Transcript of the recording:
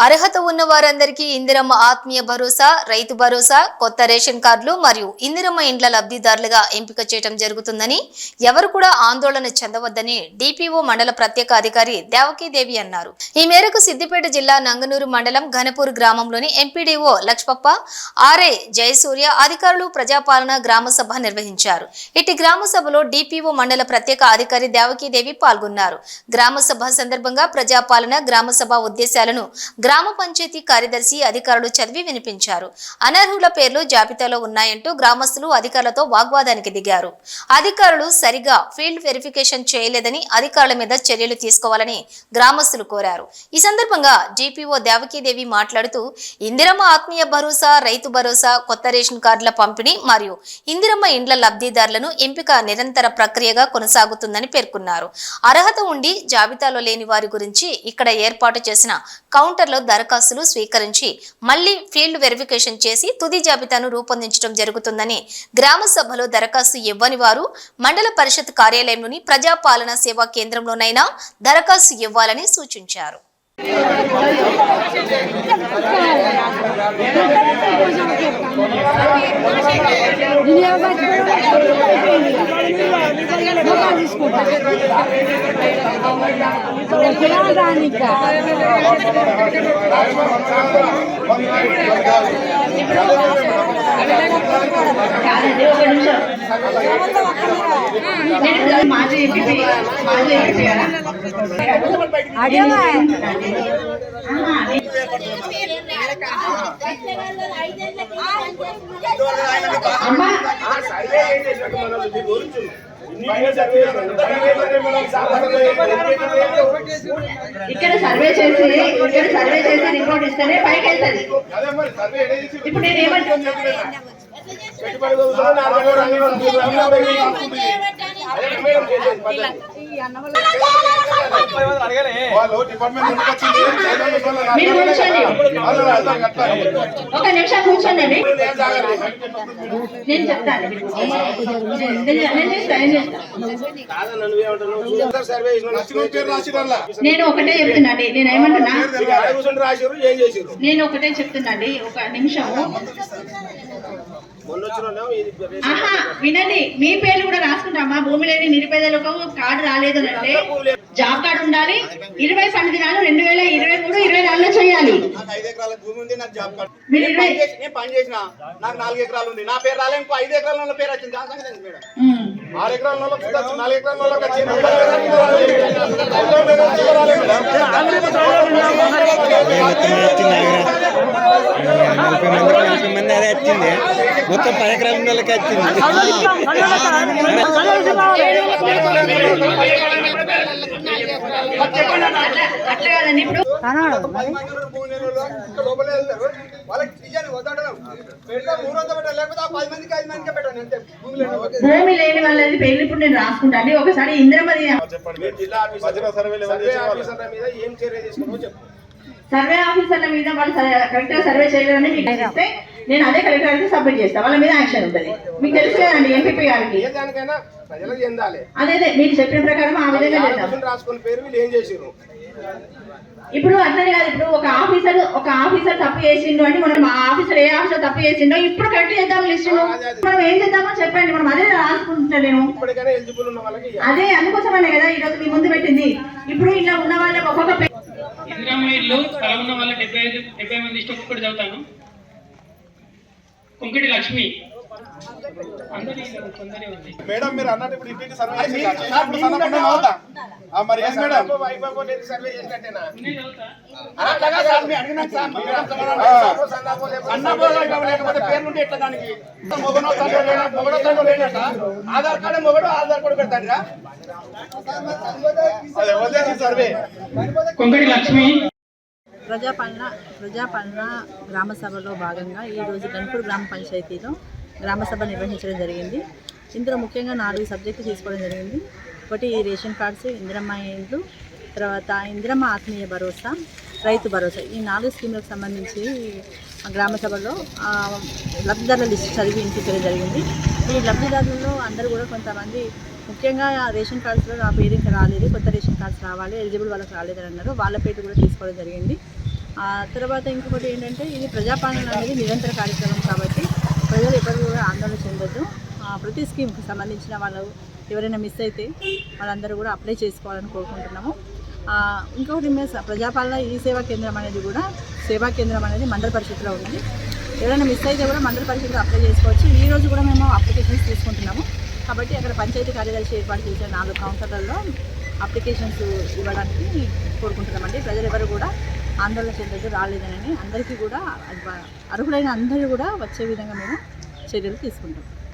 అర్హత ఉన్న వారందరికీ ఇందిరమ్మ ఆత్మీయ భరోసా, రైతు భరోసా, కొత్త రేషన్ కార్డులు మరియు ఇందిరమ్మ ఇండ్ల లబ్ధిదారులుగా ఎంపిక చేయడం జరుగుతుందని ఎవరు కూడా ఆందోళన చెందవద్దని డిపిఓ మండల ప్రత్యేక అధికారి దేవకీదేవి అన్నారు. ఈ మేరకు సిద్దిపేట జిల్లా నంగనూరు మండలం ఘనపూర్ గ్రామంలోని ఎంపీడీఓ లక్ష్మప్ప, ఆర్ఐ జయసూర్య అధికారులు ప్రజాపాలన గ్రామ సభ నిర్వహించారు. ఇటు గ్రామ సభలో డిపిఓ మండల ప్రత్యేక అధికారి దేవకీదేవి పాల్గొన్నారు. గ్రామ సభ సందర్భంగా ప్రజాపాలన గ్రామ సభ ఉద్దేశాలను గ్రామ పంచాయతీ కార్యదర్శి అధికారులు చదివి వినిపించారు. అనర్హుల పేర్లు జాబితాలో ఉన్నాయంటూ గ్రామస్తులు అధికారులతో వాగ్వాదానికి దిగారు. అధికారులు సరిగా ఫీల్డ్ వెరిఫికేషన్ చేయలేదని అధికారుల మీద చర్యలు తీసుకోవాలని గ్రామస్తులు కోరారు. ఈ సందర్భంగా డిపిఓ దేవకీదేవి మాట్లాడుతూ ఇందిరమ్మ ఆత్మీయ భరోసా, రైతు భరోసా, కొత్త రేషన్ కార్డుల పంపిణీ మరియు ఇందిరమ్మ ఇండ్ల లబ్ధిదారులను ఎంపిక నిరంతర ప్రక్రియగా కొనసాగుతుందని పేర్కొన్నారు. అర్హత ఉండి జాబితాలో లేని వారి గురించి ఇక్కడ ఏర్పాటు చేసిన కౌంటర్లో దరఖాస్తులు స్వీకరించి మళ్లీ ఫీల్డ్ వెరిఫికేషన్ చేసి తుది జాబితాను రూపొందించడం జరుగుతుందని, గ్రామ సభలో దరఖాస్తు ఇవ్వని వారు మండల పరిషత్ కార్యాలయంలోని ప్రజాపాలన సేవా కేంద్రంలోనైనా దరఖాస్తు ఇవ్వాలని సూచించారు. ఇక్కడ సర్వే చేసి రిపోర్ట్ ఇస్తేనే పైకి వెళ్తుంది. ఇప్పుడు నేను ఏమంటున్నా, ఒక నిమిషం కూర్చోండి, నేను చెప్తాను. నేను ఒకటే చెప్తున్నాండి, నేను ఒకటే చెప్తున్నాండి, ఒక నిమిషము. వినండి, మీ పేర్లు కూడా రాసుకుంటామా? భూమి లేని నిరుపేదలకు కార్డు రాలేదు అంటే జాబ్ కార్డు ఉండాలి. 20 ఫండ్ దినాలు 2023, 24లో చేయాలి. మీరు పని చేసిన నాకు 4 ఎకరాలు ఉంది, నా పేరు రాలే, ఇంకో 5 ఎకరాల పేరు వచ్చింది. 6 ఎకరాల 4 ఎకరాల మంది అదే వచ్చింది. మొత్తం 10 ఎకరాల వాళ్ళకి వచ్చింది. అట్లా కాదండి. ఇప్పుడు భూమి లేని వాళ్ళది పేర్లు ఇప్పుడు నేను రాసుకుంటాను. ఒకసారి ఇందిరమ్మ సర్వే ఆఫీసర్ల మీద వాళ్ళు కరెక్ట్ గా సర్వే చేయలేదని మీకు ఇస్తే నేను అదే కలెక్టర్ గారికి సబ్మిట్ చేస్తాను. వాళ్ళ మీద యాక్షన్ ఉంటుంది. మీకు తెలుసు కదండి ఎంపీపీ గారికి. అదే మీరు చెప్పిన ప్రకారం ఆ విధంగా చేద్దాం. ఇప్పుడు అట్లనే కాదు, ఇప్పుడు ఒక ఆఫీసర్ తప్పు చేసిండు అంటే మనం ఆ ఆఫీసర్ ఏ ఆఫీసర్ తప్పు చేసిండో ఇప్పుడు కరెక్ట్ చేద్దాం లిస్ట్. మనం ఏం చేద్దామో చెప్పండి, మనం అదే రాసుకుంటున్నాను. అదే అందుకోసమనే కదా ఈరోజు మీ ముందు పెట్టింది. ఇప్పుడు ఇలా ఉన్న వాళ్ళకి ఒక్కొక్క ఇల్లు స్థలం ఉన్న వాళ్ళ 70 మంది లిస్ట్ ఒక్కటి చదువుతాను. కొంకటి లక్ష్మి మేడం, మీరు అన్నట్టు ఇప్పుడు ఇంటికి సర్వే మరి సర్వే చేసినట్టేనా? లేకపోతే పేరు నుండి ఎట్లా దానికి ఆధార్ కార్డు ఆధార్ కార్డు పెడతారా? సర్వే కొంకటి లక్ష్మి. ప్రజాపాలన గ్రామ సభలో భాగంగా ఈరోజు గణపూర్ గ్రామ పంచాయతీలో గ్రామ సభ నిర్వహించడం జరిగింది. ఇందులో ముఖ్యంగా 4 సబ్జెక్టులు తీసుకోవడం జరిగింది. ఒకటి రేషన్ కార్డ్స్, ఇందిరమ్మ ఇండ్లు, తర్వాత ఇందిరమ్మ ఆత్మీయ భరోసా, రైతు భరోసా. ఈ 4 స్కీములకు సంబంధించి గ్రామ సభలో లబ్ధిదారుల లిస్టు చదివి వినిపించడం జరిగింది. ఈ లబ్ధిదారులలో అందరూ కూడా కొంతమంది ముఖ్యంగా రేషన్ కార్డ్స్లో నా పేరు ఇంకా రాలేదు, కొత్త రేషన్ కార్డ్స్ రావాలి, ఎలిజిబుల్ వాళ్ళకి రాలేదని అన్నారు. వాళ్ళ పేరు కూడా తీసుకోవడం జరిగింది. తర్వాత ఇంకొకటి ఏంటంటే ఇది ప్రజాపాలన అనేది నిరంతర కార్యక్రమం కాబట్టి ప్రజలు ఎవరు కూడా ఆందోళన చెందొద్దు. ప్రతి స్కీమ్కి సంబంధించిన వాళ్ళు ఎవరైనా మిస్ అయితే వాళ్ళందరూ కూడా అప్లై చేసుకోవాలని కోరుకుంటున్నాము. ఇంకొకటి ప్రజాపాలన ఈ సేవా కేంద్రం అనేది కూడా సేవా కేంద్రం అనేది మండల పరిషత్లో ఉంది. ఎవరైనా మిస్ అయితే కూడా మండల పరిషత్లో అప్లై చేసుకోవచ్చు. ఈ రోజు కూడా మేము అప్లికేషన్స్ తీసుకుంటున్నాము కాబట్టి అక్కడ పంచాయతీ కార్యదర్శి ఏర్పాటు చేసే 4 కౌంటర్లలో అప్లికేషన్స్ ఇవ్వడానికి కోరుకుంటున్నామండి. ప్రజలు ఎవరు కూడా ఆందోళన చెందొద్దు, రాలేదని అందరికీ కూడా అర్హులైన అందరూ కూడా వచ్చే విధంగా మేము చర్యలు తీసుకుంటాం.